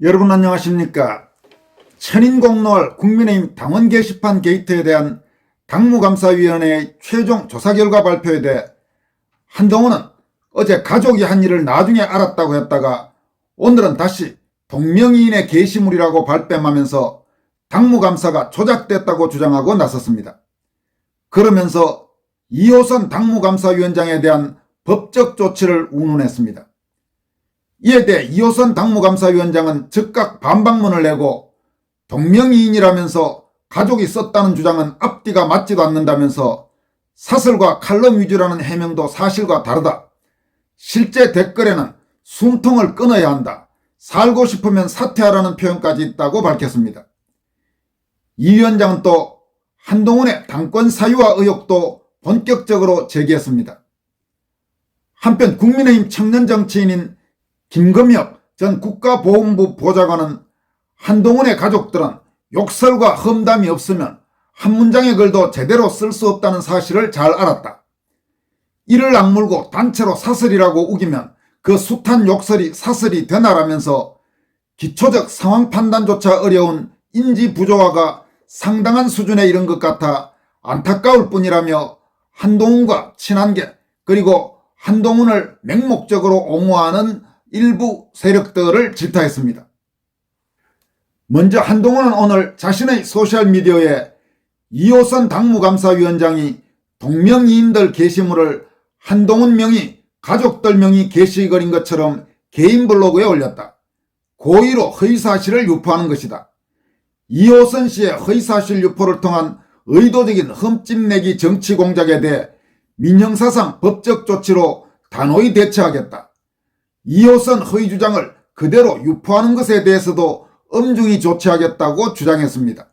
여러분 안녕하십니까. 천인공노할 국민의힘 당원 게시판 게이트에 대한 당무감사위원회의 최종 조사 결과 발표에 대해 한동훈은 어제 가족이 한 일을 나중에 알았다고 했다가 오늘은 다시 동명이인의 게시물이라고 발뺌하면서 당무감사가 조작됐다고 주장하고 나섰습니다. 그러면서 이호선 당무감사위원장에 대한 법적 조치를 운운했습니다. 이에 대해 이호선 당무감사위원장은 즉각 반박문을 내고 동명이인이라면서 가족이 썼다는 주장은 앞뒤가 맞지도 않는다면서 사설과 칼럼 위주라는 해명도 사실과 다르다. 실제 댓글에는 숨통을 끊어야 한다. 살고 싶으면 사퇴하라는 표현까지 있다고 밝혔습니다. 이 위원장은 또 한동훈의 당권 사유화 의혹도 본격적으로 제기했습니다. 한편 국민의힘 청년정치인인 김금엽 전 국가보훈부 보좌관은 한동훈의 가족들은 욕설과 험담이 없으면 한 문장의 글도 제대로 쓸 수 없다는 사실을 잘 알았다. 이를 악물고 단체로 사설이라고 우기면 그 숱한 욕설이 사설이 되나라면서 기초적 상황 판단조차 어려운 인지 부조화가 상당한 수준에 이른 것 같아 안타까울 뿐이라며 한동훈과 친한계 그리고 한동훈을 맹목적으로 옹호하는 일부 세력들을 질타했습니다. 먼저 한동훈은 오늘 자신의 소셜미디어에 이호선 당무감사위원장이 동명이인들 게시물을 한동훈 명의 가족들 명의 게시글인 것처럼 개인 블로그에 올렸다. 고의로 허위사실을 유포하는 것이다. 이호선 씨의 허위사실 유포를 통한 의도적인 흠집내기 정치 공작에 대해 민형사상 법적 조치로 단호히 대처하겠다. 이호선 허위 주장을 그대로 유포하는 것에 대해서도 엄중히 조치하겠다고 주장했습니다.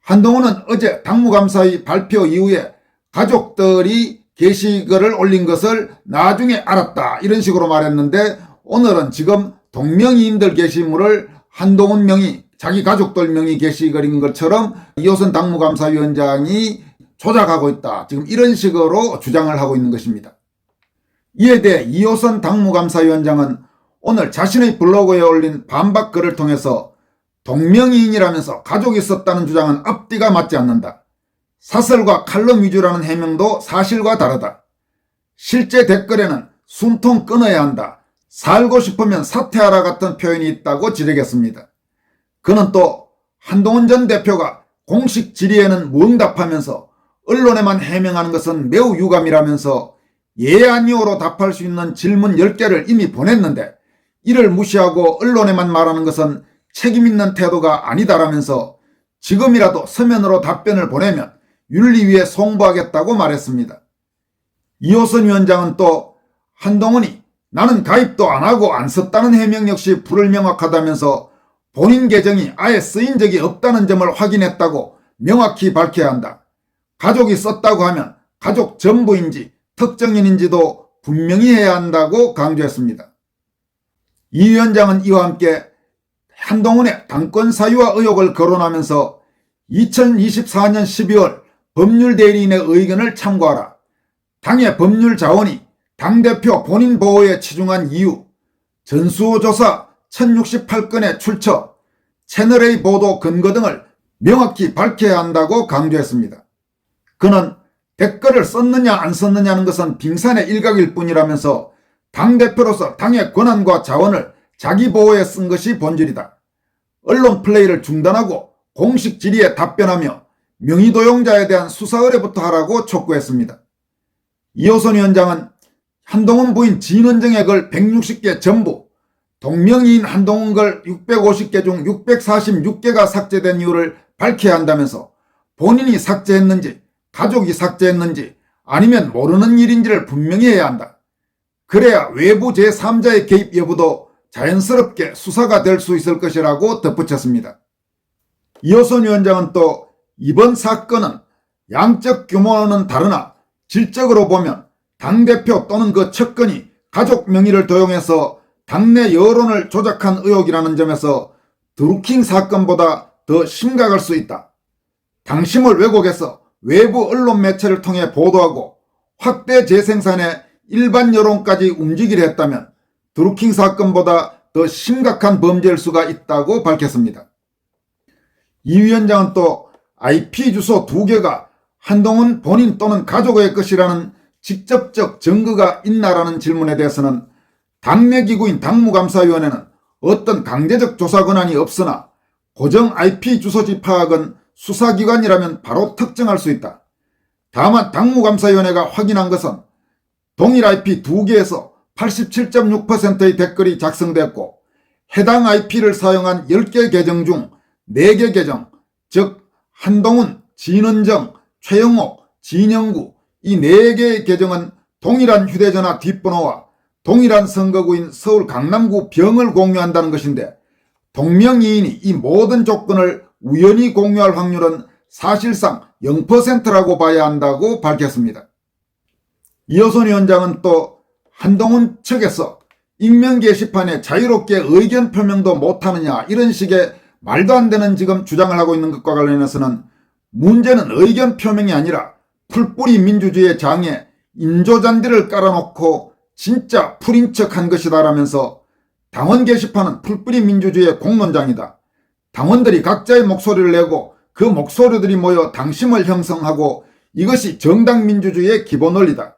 한동훈은 어제 당무감사의 발표 이후에 가족들이 게시글을 올린 것을 나중에 알았다 이런 식으로 말했는데 오늘은 지금 동명이인들 게시물을 한동훈 명의 자기 가족들 명의 게시글인 것처럼 이호선 당무감사위원장이 조작하고 있다. 지금 이런 식으로 주장을 하고 있는 것입니다. 이에 대해 이호선 당무감사위원장은 오늘 자신의 블로그에 올린 반박글을 통해서 동명이인이라면서 가족이 썼다는 주장은 앞뒤가 맞지 않는다. 사설과 칼럼 위주라는 해명도 사실과 다르다. 실제 댓글에는 숨통 끊어야 한다. 살고 싶으면 사퇴하라 같은 표현이 있다고 지적했습니다. 그는 또 한동훈 전 대표가 공식 질의에는 무응답하면서 언론에만 해명하는 것은 매우 유감이라면서 예 아니오로 답할 수 있는 질문 10개를 이미 보냈는데 이를 무시하고 언론에만 말하는 것은 책임있는 태도가 아니다라면서 지금이라도 서면으로 답변을 보내면 윤리위에 송부하겠다고 말했습니다. 이호선 위원장은 또 한동훈이 나는 가입도 안 하고 안 썼다는 해명 역시 불명확하다면서 본인 계정이 아예 쓰인 적이 없다는 점을 확인했다고 명확히 밝혀야 한다. 가족이 썼다고 하면 가족 전부인지 특정인인지도 분명히 해야 한다고 강조했습니다. 이 위원장은 이와 함께 한동훈의 당권 사유화 의혹을 거론하면서 2024년 12월 법률대리인의 의견을 참고하라. 당의 법률 자원이 당대표 본인 보호에 치중한 이유, 전수호 조사 1068건의 출처, 채널A 보도 근거 등을 명확히 밝혀야 한다고 강조했습니다. 그는 댓글을 썼느냐 안 썼느냐는 것은 빙산의 일각일 뿐이라면서 당대표로서 당의 권한과 자원을 자기 보호에 쓴 것이 본질이다. 언론 플레이를 중단하고 공식 질의에 답변하며 명의도용자에 대한 수사 의뢰부터 하라고 촉구했습니다. 이호선 위원장은 한동훈 부인 진원정의 글 160개 전부, 동명이인 한동훈 글 650개 중 646개가 삭제된 이유를 밝혀야 한다면서 본인이 삭제했는지 가족이 삭제했는지 아니면 모르는 일인지를 분명히 해야 한다. 그래야 외부 제3자의 개입 여부도 자연스럽게 수사가 될 수 있을 것이라고 덧붙였습니다. 이호선 위원장은 또 이번 사건은 양적 규모는 다르나 질적으로 보면 당대표 또는 그 측근이 가족 명의를 도용해서 당내 여론을 조작한 의혹이라는 점에서 드루킹 사건보다 더 심각할 수 있다. 당심을 왜곡해서 외부 언론 매체를 통해 보도하고 확대 재생산에 일반 여론까지 움직이려 했다면 드루킹 사건보다 더 심각한 범죄일 수가 있다고 밝혔습니다. 이 위원장은 또 IP 주소 2개가 한동훈 본인 또는 가족의 것이라는 직접적 증거가 있나라는 질문에 대해서는 당내기구인 당무감사위원회는 어떤 강제적 조사 권한이 없으나 고정 IP 주소지 파악은 수사기관이라면 바로 특정할 수 있다. 다만 당무감사위원회가 확인한 것은 동일 IP 2개에서 87.6%의 댓글이 작성됐고 해당 IP를 사용한 10개 계정 중 4개 계정, 즉 한동훈, 진은정, 최영옥, 진영구 이 4개의 계정은 동일한 휴대전화 뒷번호와 동일한 선거구인 서울 강남구 병을 공유한다는 것인데 동명이인이 이 모든 조건을 우연히 공유할 확률은 사실상 0%라고 봐야 한다고 밝혔습니다. 이호선 위원장은 또 한동훈 측에서 익명 게시판에 자유롭게 의견 표명도 못하느냐 이런 식의 말도 안 되는 지금 주장을 하고 있는 것과 관련해서는 문제는 의견 표명이 아니라 풀뿌리 민주주의의 장에 인조잔디를 깔아놓고 진짜 풀인 척한 것이다 라면서 당원 게시판은 풀뿌리 민주주의의 공론장이다. 당원들이 각자의 목소리를 내고 그 목소리들이 모여 당심을 형성하고 이것이 정당 민주주의의 기본 원리다.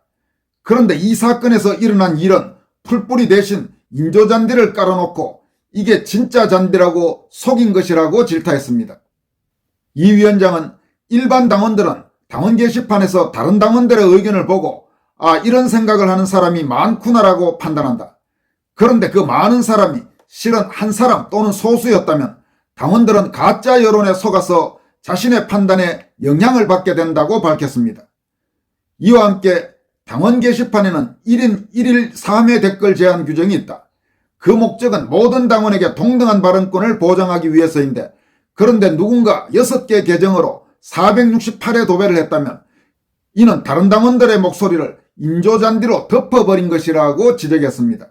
그런데 이 사건에서 일어난 일은 풀뿌리 대신 인조잔디를 깔아놓고 이게 진짜 잔디라고 속인 것이라고 질타했습니다. 이 위원장은 일반 당원들은 당원 게시판에서 다른 당원들의 의견을 보고 이런 생각을 하는 사람이 많구나라고 판단한다. 그런데 그 많은 사람이 실은 한 사람 또는 소수였다면 당원들은 가짜 여론에 속아서 자신의 판단에 영향을 받게 된다고 밝혔습니다. 이와 함께 당원 게시판에는 1인 1일 3회 댓글 제한 규정이 있다. 그 목적은 모든 당원에게 동등한 발언권을 보장하기 위해서인데 그런데 누군가 6개 계정으로 468회 도배를 했다면 이는 다른 당원들의 목소리를 인조잔디로 덮어버린 것이라고 지적했습니다.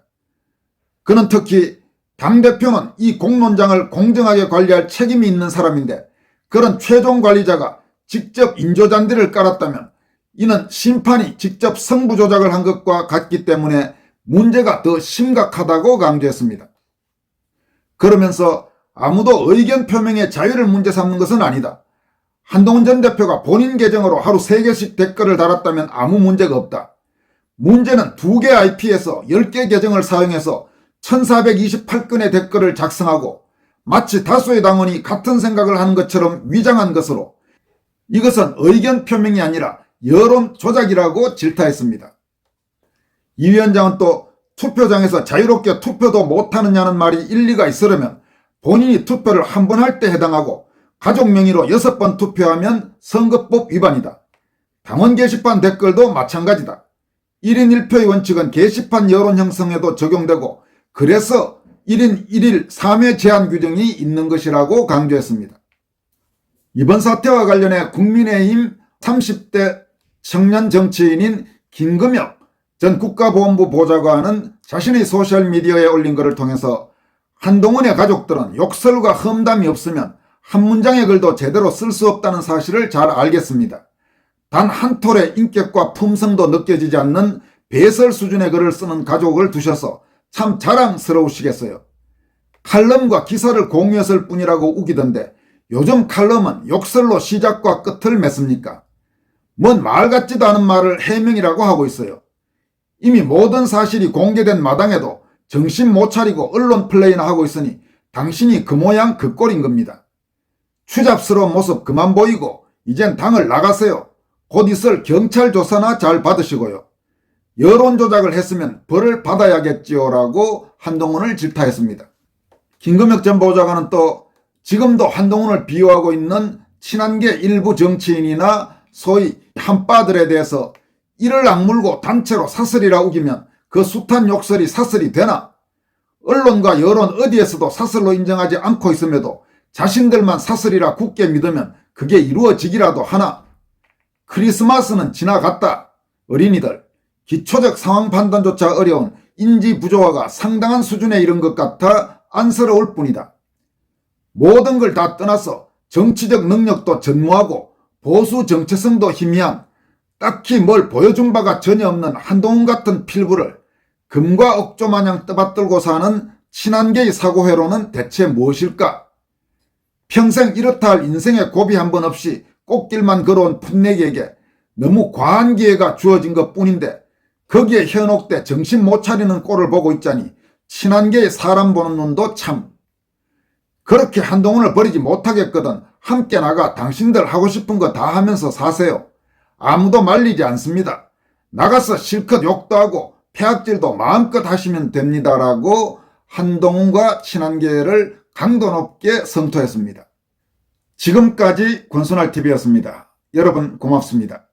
그는 특히 당대표는 이 공론장을 공정하게 관리할 책임이 있는 사람인데 그런 최종 관리자가 직접 인조잔디를 깔았다면 이는 심판이 직접 승부 조작을 한 것과 같기 때문에 문제가 더 심각하다고 강조했습니다. 그러면서 아무도 의견 표명의 자유를 문제 삼는 것은 아니다. 한동훈 전 대표가 본인 계정으로 하루 3개씩 댓글을 달았다면 아무 문제가 없다. 문제는 2개 IP에서 10개 계정을 사용해서 1428건의 댓글을 작성하고 마치 다수의 당원이 같은 생각을 하는 것처럼 위장한 것으로 이것은 의견 표명이 아니라 여론 조작이라고 질타했습니다. 이 위원장은 또 투표장에서 자유롭게 투표도 못하느냐는 말이 일리가 있으려면 본인이 투표를 한 번 할 때 해당하고 가족 명의로 6번 투표하면 선거법 위반이다. 당원 게시판 댓글도 마찬가지다. 1인 1표의 원칙은 게시판 여론 형성에도 적용되고 그래서 1인 1일 3회 제한 규정이 있는 것이라고 강조했습니다. 이번 사태와 관련해 국민의힘 30대 청년 정치인인 김금혁 전 국가보훈부 보좌관은 자신의 소셜미디어에 올린 글을 통해서 한동훈의 가족들은 욕설과 험담이 없으면 한 문장의 글도 제대로 쓸 수 없다는 사실을 잘 알겠습니다. 단 한 톨의 인격과 품성도 느껴지지 않는 배설 수준의 글을 쓰는 가족을 두셔서 참 자랑스러우시겠어요. 칼럼과 기사를 공유했을 뿐이라고 우기던데 요즘 칼럼은 욕설로 시작과 끝을 맺습니까? 뭔 말 같지도 않은 말을 해명이라고 하고 있어요. 이미 모든 사실이 공개된 마당에도 정신 못 차리고 언론 플레이나 하고 있으니 당신이 그 모양 그 꼴인 겁니다. 추잡스러운 모습 그만 보이고 이젠 당을 나가세요. 곧 있을 경찰 조사나 잘 받으시고요. 여론 조작을 했으면 벌을 받아야겠지요 라고 한동훈을 질타했습니다. 김금혁 전 보좌관은 또 지금도 한동훈을 비호하고 있는 친한계 일부 정치인이나 소위 한빠들에 대해서 이를 악물고 단체로 사슬이라 우기면 그 숱한 욕설이 사슬이 되나? 언론과 여론 어디에서도 사슬로 인정하지 않고 있음에도 자신들만 사슬이라 굳게 믿으면 그게 이루어지기라도 하나? 크리스마스는 지나갔다. 어린이들. 기초적 상황 판단조차 어려운 인지 부조화가 상당한 수준에 이른 것 같아 안쓰러울 뿐이다. 모든 걸 다 떠나서 정치적 능력도 전무하고 보수 정체성도 희미한 딱히 뭘 보여준 바가 전혀 없는 한동훈 같은 필부를 금과 억조 마냥 떠받들고 사는 친한계의 사고회로는 대체 무엇일까? 평생 이렇다 할 인생의 고비 한 번 없이 꽃길만 걸어온 풋내기에게 너무 과한 기회가 주어진 것뿐인데 거기에 현혹돼 정신 못 차리는 꼴을 보고 있자니 친한계의 사람 보는 눈도 참. 그렇게 한동훈을 버리지 못하겠거든 함께 나가 당신들 하고 싶은 거 다 하면서 사세요. 아무도 말리지 않습니다. 나가서 실컷 욕도 하고 폐악질도 마음껏 하시면 됩니다라고 한동훈과 친한계를 강도 높게 성토했습니다. 지금까지 권순할TV였습니다. 여러분 고맙습니다.